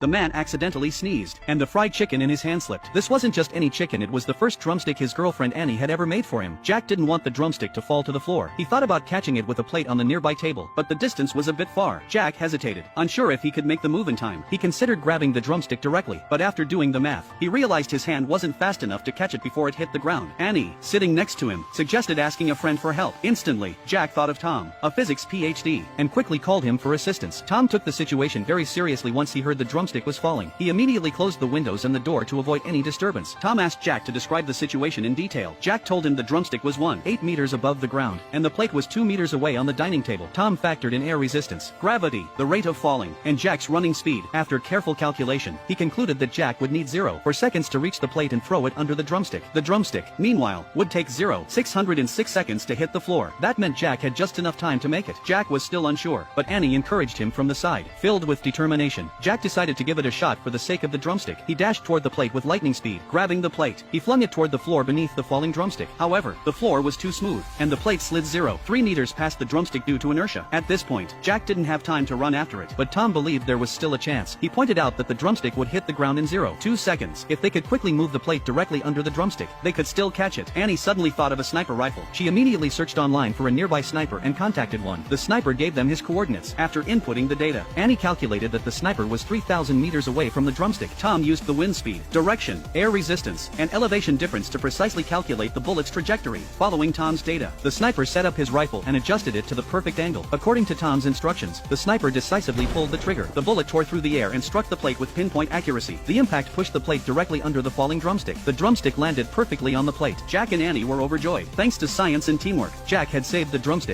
The man accidentally sneezed, and the fried chicken in his hand slipped. This wasn't just any chicken, it was the first drumstick his girlfriend Annie had ever made for him. Jack didn't want the drumstick to fall to the floor. He thought about catching it with a plate on the nearby table, but the distance was a bit far. Jack hesitated, unsure if he could make the move in time. He considered grabbing the drumstick directly, but after doing the math, he realized his hand wasn't fast enough to catch it before it hit the ground. Annie, sitting next to him, suggested asking a friend for help. Instantly, Jack thought of Tom, a physics PhD, and quickly called him for assistance. Tom took the situation very seriously once he heard the drumstick was falling. He immediately closed the windows and the door to avoid any disturbance. Tom asked Jack to describe the situation in detail. Jack told him the drumstick was 8 meters above the ground, and the plate was 2 meters away on the dining table. Tom factored in air resistance, gravity, the rate of falling, and Jack's running speed. After careful calculation, he concluded that Jack would need 0 seconds to reach the plate and throw it under the drumstick. The drumstick, meanwhile, would take 606 seconds to hit the floor. That meant Jack had just enough time to make it. Jack was still unsure, but Annie encouraged him from the side. Filled with determination, Jack decided to give it a shot for the sake of the drumstick. He dashed toward the plate with lightning speed. Grabbing the plate, he flung it toward the floor beneath the falling drumstick. However, the floor was too smooth, and the plate slid 3 meters past the drumstick due to inertia. At this point, Jack didn't have time to run after it, but Tom believed there was still a chance. He pointed out that the drumstick would hit the ground in 2 seconds. If they could quickly move the plate directly under the drumstick, they could still catch it. Annie suddenly thought of a sniper rifle. She immediately searched online for a nearby sniper and contacted one. The sniper gave them his coordinates. After inputting the data, Annie calculated that the sniper was 3,000 meters away from the drumstick. Tom used the wind speed, direction, air resistance, and elevation difference to precisely calculate the bullet's trajectory. Following Tom's data, the sniper set up his rifle and adjusted it to the perfect angle. According to Tom's instructions, the sniper decisively pulled the trigger. The bullet tore through the air and struck the plate with pinpoint accuracy. The impact pushed the plate directly under the falling drumstick. The drumstick landed perfectly on the plate. Jack and Annie were overjoyed. Thanks to science and teamwork, Jack had saved the drumstick.